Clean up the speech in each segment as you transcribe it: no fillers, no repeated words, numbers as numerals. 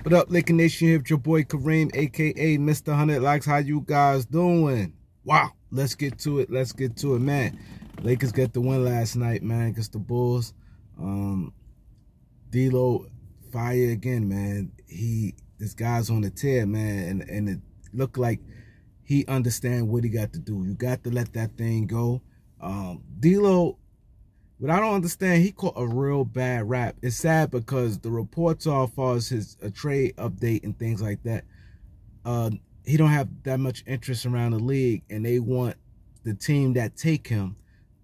What up, Laker Nation? Here with your boy Kareem, aka Mr. 100 Likes. How you guys doing? Wow, let's get to it. Let's get to it, man. Lakers get the win last night, man, against the Bulls. D-Lo fire again, man. This guy's on the tear, man, and it looked like he understands what he got to do. You got to let that thing go. D-Lo, what I don't understand, he caught a real bad rap. It's sad because the reports are, as far as his trade update and things like that, he don't have that much interest around the league, and they want the team that take him,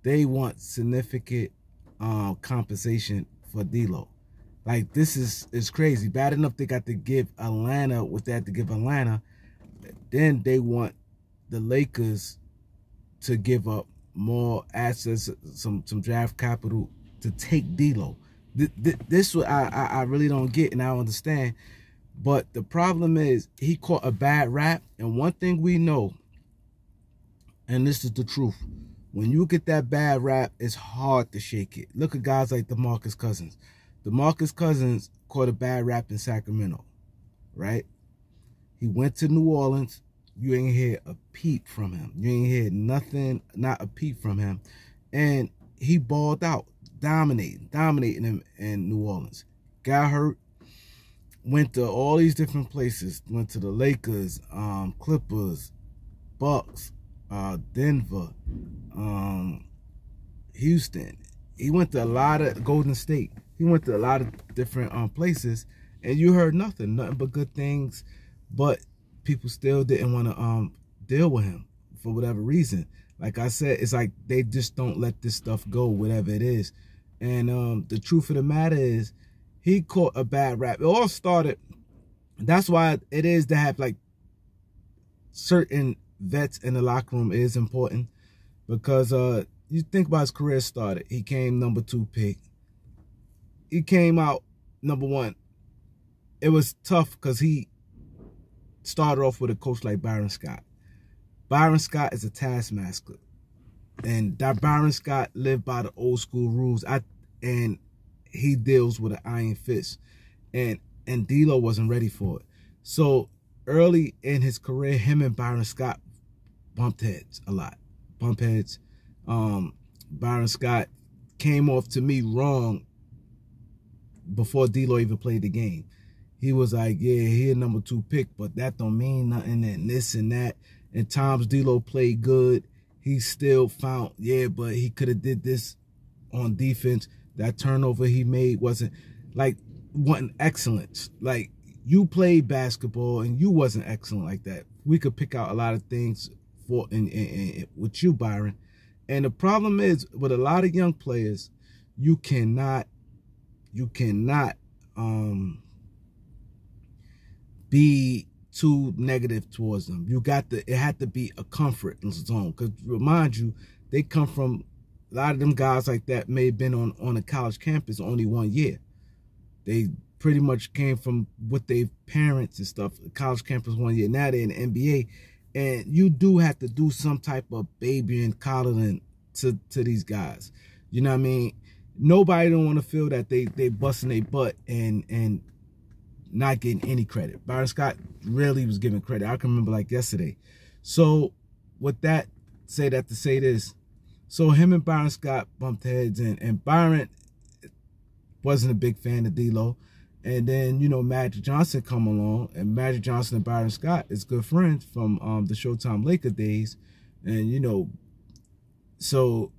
they want significant compensation for D-Lo. Like, this is crazy. Bad enough they got to give Atlanta what they had to give Atlanta. Then they want the Lakers to give up more assets, some draft capital to take D-Lo. This what I really don't get and I don't understand. But the problem is he caught a bad rap, and one thing we know, and this is the truth, when you get that bad rap, it's hard to shake it. Look at guys like DeMarcus Cousins. DeMarcus Cousins caught a bad rap in Sacramento, right? He went to New Orleans. You ain't hear a peep from him. You ain't hear nothing, not a peep from him. And he balled out, dominating him in New Orleans. Got hurt, went to all these different places. Went to the Lakers, Clippers, Bucks, Denver, Houston. He went to a lot of Golden State. He went to a lot of different places, and you heard nothing but good things. But people still didn't want to deal with him for whatever reason. Like I said, it's like they just don't let this stuff go, whatever it is. And the truth of the matter is, he caught a bad rap. It all started. That's why it is to have like certain vets in the locker room is important, because you think about his career started. He came number 2 pick. He came out number 1. It was tough because he started off with a coach like Byron Scott. Byron Scott is a taskmaster, and that Byron Scott lived by the old school rules. And he deals with an iron fist, and D-Lo wasn't ready for it. So early in his career, him and Byron Scott bumped heads a lot. Bump heads. Byron Scott came off to me wrong before D-Lo even played the game. He was like, yeah, he a number 2 pick, but that don't mean nothing, and this and that. And times D-Lo played good, he still found, yeah, but he could have did this on defense. That turnover he made wasn't excellent. Like, you played basketball and you wasn't excellent like that. We could pick out a lot of things for with you, Byron. And the problem is with a lot of young players, you cannot be too negative towards them. It had to be a comfort zone. Because remind you, they come from, a lot of them guys like that may have been on a college campus only 1 year. They pretty much came from with their parents and stuff, college campus 1 year. Now they're in the NBA. And you do have to do some type of baby and coddling to these guys. You know what I mean? Nobody don't want to feel that they busting their butt and not getting any credit. Byron Scott really was giving credit. I can remember like yesterday. So with that, say that to say this. So him and Byron Scott bumped heads, and Byron wasn't a big fan of D-Lo. And then, you know, Magic Johnson come along, and Magic Johnson and Byron Scott is good friends from the Showtime Laker days. And, you know, so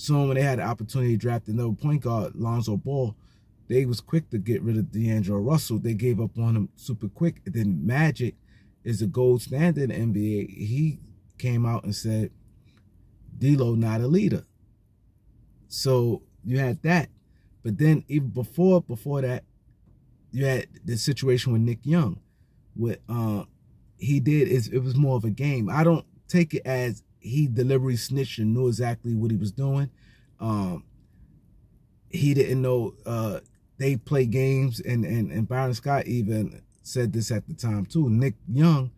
when they had the opportunity to draft another point guard, Lonzo Ball, they was quick to get rid of D'Angelo Russell. They gave up on him super quick. And then Magic is the gold standard in the NBA. He came out and said, D-Lo not a leader. So you had that. But then even before that, you had the situation with Nick Young. What it was more of a game. I don't take it as he deliberately snitched and knew exactly what he was doing. He didn't know they play games, and Byron Scott even said this at the time too. Nick Young,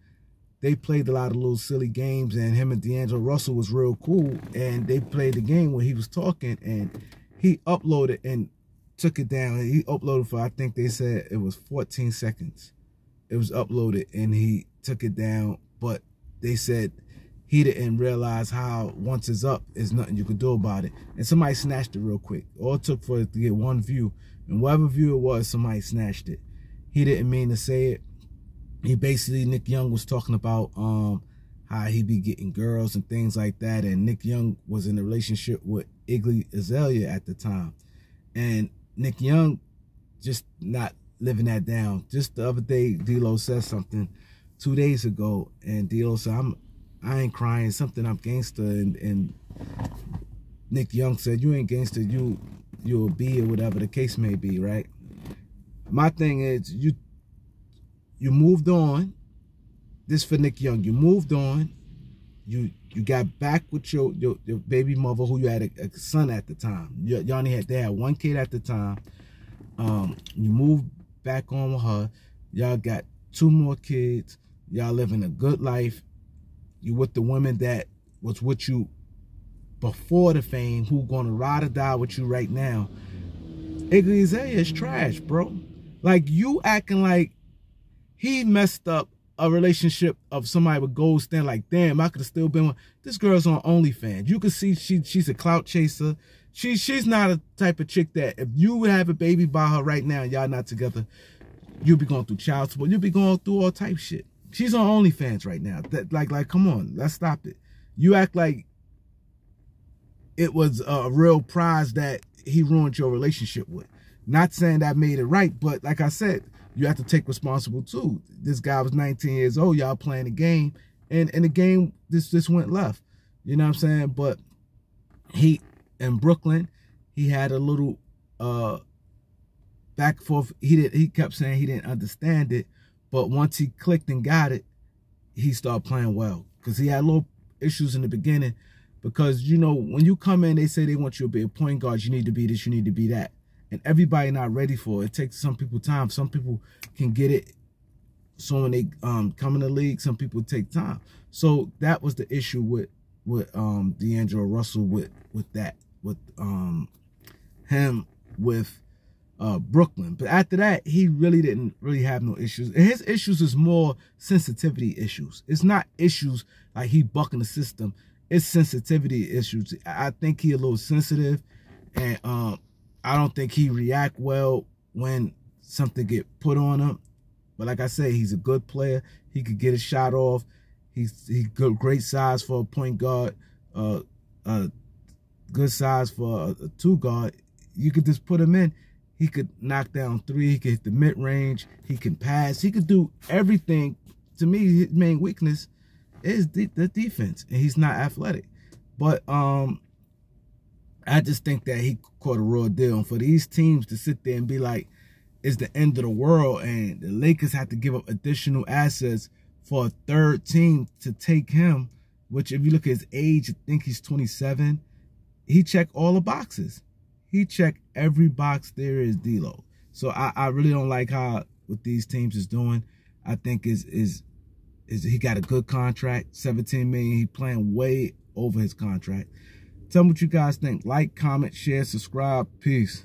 they played a lot of little silly games, and him and D'Angelo Russell was real cool, and they played the game where he was talking, and he uploaded, and took it down. He uploaded for, I think they said it was 14 seconds. It was uploaded and he took it down, but they said he didn't realize how once it's up, there's nothing you could do about it. And somebody snatched it real quick. All it took for it to get one view. And whatever view it was, somebody snatched it. He didn't mean to say it. He basically, Nick Young was talking about how he be getting girls and things like that. And Nick Young was in a relationship with Iggy Azalea at the time. And Nick Young just not living that down. Just the other day, D-Lo said something 2 days ago, and D-Lo said, I ain't crying, something, I'm gangster, and Nick Young said, you ain't gangster, you'll be, or whatever the case may be, right? My thing is, you moved on. This for Nick Young. You moved on. You got back with your baby mother, who you had a son at the time. Y'all only had, they had one kid at the time. You moved back on with her. Y'all got 2 more kids. Y'all living a good life. You with the women that was with you before the fame, who gonna ride or die with you right now. Iggy Azalea is trash, bro. Like, you acting like he messed up a relationship of somebody with gold stand. Like, damn, I could have still been one. This girl's on OnlyFans. You can see she's a clout chaser. She's not a type of chick that if you would have a baby by her right now and y'all not together, you'll be going through child support. You'll be going through all type shit. She's on OnlyFans right now. That like, come on, let's stop it. You act like it was a real prize that he ruined your relationship with. Not saying that made it right, but like I said, you have to take responsible too. This guy was 19 years old. Y'all playing the game, and the game this went left. You know what I'm saying? But he in Brooklyn, he had a little back and forth. He kept saying he didn't understand it, but once he clicked and got it, he started playing well. Because he had little issues in the beginning. Because, you know, when you come in, they say they want you to be a point guard. You need to be this, you need to be that. And everybody not ready for it. It takes some people time. Some people can get it. So when they come in the league, some people take time. So that was the issue with D'Angelo Russell with that. With him with Brooklyn. But after that, he really didn't have no issues. And his issues is more sensitivity issues. It's not issues like he bucking the system. It's sensitivity issues. I think he a little sensitive, and I don't think he react well when something get put on him. But like I say, he's a good player. He could get a shot off. He's good, great size for a point guard. Good size for a 2 guard. You could just put him in. He could knock down 3. He could hit the mid range. He can pass. He could do everything. To me, his main weakness is the defense, and he's not athletic. But I just think that he caught a raw deal. And for these teams to sit there and be like, it's the end of the world, and the Lakers have to give up additional assets for a 3rd team to take him, which if you look at his age, I think he's 27. He checked all the boxes. He checked every box there is, D-Lo. So I really don't like how what these teams is doing. I think is he got a good contract, $17 million. He playing way over his contract. Tell me what you guys think. Like, comment, share, subscribe. Peace.